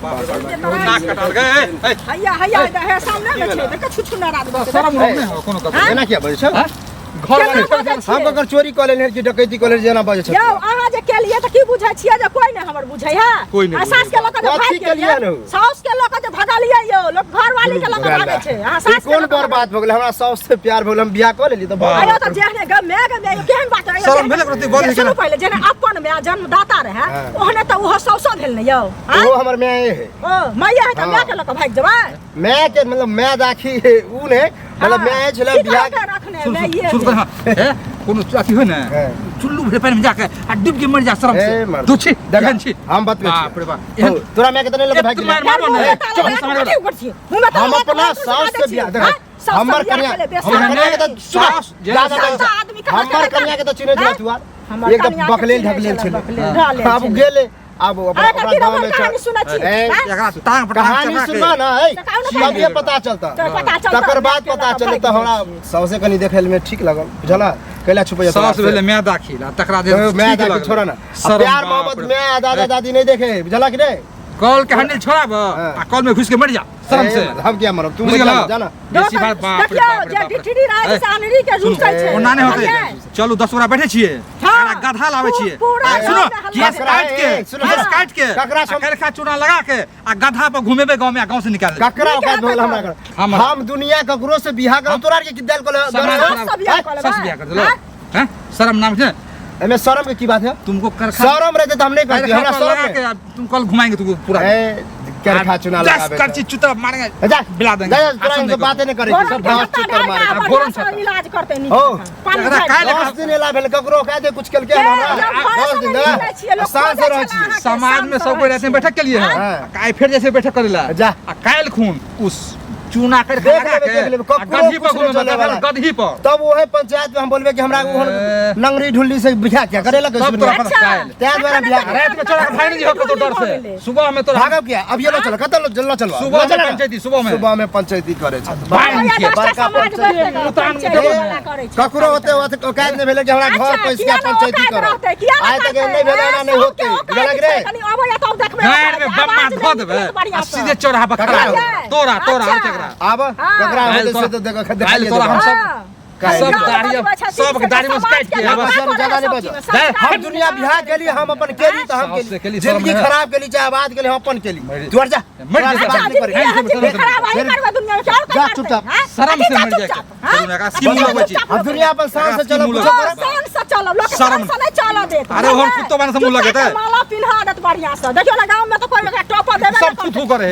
नाक कटाल गए हैया है सामने में छे देख छुछुना रात में शरम नहीं हो कोनो कत एना किया बजै छ घर वाले हम अगर चोरी क लेने कि डकैती क लेने जेना बजै छ यौ अहाँ जे के लिए त की बुझै छियै जे कोई नहीं हमर बुझै है सास के लोक जे भाग गेलिए सास के लोक जे भगा लिया यो लोग घर वाली के लोक भागे छै अहाँ सास कोन बर बात भ गेलै हमरा सास से प्यार भ गेलै हम बियाह क लेली त आयो त जेहने ग मैं केहन बात है शरम भेले करती बोल सुनो पहले जेने अपन में जन्मदाता रहे ओहने त ओहो सौसो भेल न यौ वो हमर मैं है ओ मैया है त मैं के लोक भाग जबै मैं के मतलब मैं दाखी उ ने मतलब मैं छला बियाह रखने मैं ये सुन है कोनो अथी हो ना चुल्लू भरे पानी में जाके आ डूब के मर जा शरम से दुछी देखन छी हम बात कर बाप रे बाप तोरा मैं के तने लोग भाग मार मारो ना हम अपना सास से बियाह देख हमर कन्या के त सास ज्यादा हमर कन्या के त चिन्ह दिया तू एकदम बकलेल ढकलेल छले अब गेले अब अपना गांव में कहानी सुना छी एकरा टांग पटा कहानी सुनबा ना है तब ये पता चलता तकर बाद पता चले त हमरा सबसे कनी देखल में ठीक लगल बुझला कैला छुपैया सास भेले मैं दाखिल आ तकरा दे मैं दाखिल छोड़ा ना प्यार मोहब्बत में दादा दादी नहीं देखे बुझला कि नहीं कॉल के हैंडल छोड़ाब आ कॉल में घुस के मर जा शर्म से हम क्या मरब तुम जाना बेसी बात बाप रे बाप जे डिठरी राज सानरी के रुसै छै ओना नहीं होते चलू 10 गोरा बैठे छिए एकरा गधा लावे छिए सुनो केस काट के ककरा चूना लगा के आ गधा पर घुमेबे गांव में गांव से निकाल ककरा औकात भगल हमरा हम दुनिया ककरो से बियाह करब तोरा के किदल को सस बियाह कर दलो हैं शर्म नाम है एमे शर्म की बात है तुमको शर्म रहते तो हम नहीं करते हमरा शर्म के तुम कल घुमाएंगे तुमको पूरा करखा चुना लगावे कर चुता मारेंगे जा बिला देंगे तोरा इनसे बातें नहीं करे सब बात चुतर मारे घोरन से इलाज करते नहीं हो एकरा काहे 10 दिन एला भेल ककरो कह दे कुछ केलके हमरा 10 दिन शांत से रह छी समाज में सब कोई रहते बैठक के लिए है काय फिर जैसे बैठक करेला जा आ कायल खून उस चूना कर खा के गधी पर घुमे गधी पर तब वो है पंचायत में हम बोलबे कि हमरा नंगरी ढुल्ली से बिठा क्या करेला के सब तोरा पर कायल त्या द्वारा बियाह रात में चढ़ा भाई नहीं हो तो डर से सुबह में तोरा भागब क्या अब ये लो चलो कतल जल्ला चलो सुबह में पंचायती करे छ बड़का ककरो होते औकात नहीं भेले कि हमरा घर पैस के पंचायती करो आय तक नहीं भेले ना नहीं होते लग रे घर में बम्मा धो देबे आ सीधे चढ़ा बकरा तोरा अब ककरा होते से तो देखो कायल तोरा हम सब दाढ़ी में काट के ज्यादा नहीं बचा हम दुनिया बिहार के लिए हम अपन केली तो हम केली जिंदगी खराब केली चाहे आबाद केली हम अपन केली तू हट जा जा चुपचाप शर्म से मर जा स्कीम लगबै छी अब दुनिया अपन शान से चलो कुछ चलो लोग शर्म से नहीं चलो दे अरे हम कुत्तो बन से मुंह लगे थे माला पिन्हा देत बढ़िया से देखियो ना गांव में तो कोई टॉप देबे सब थू करे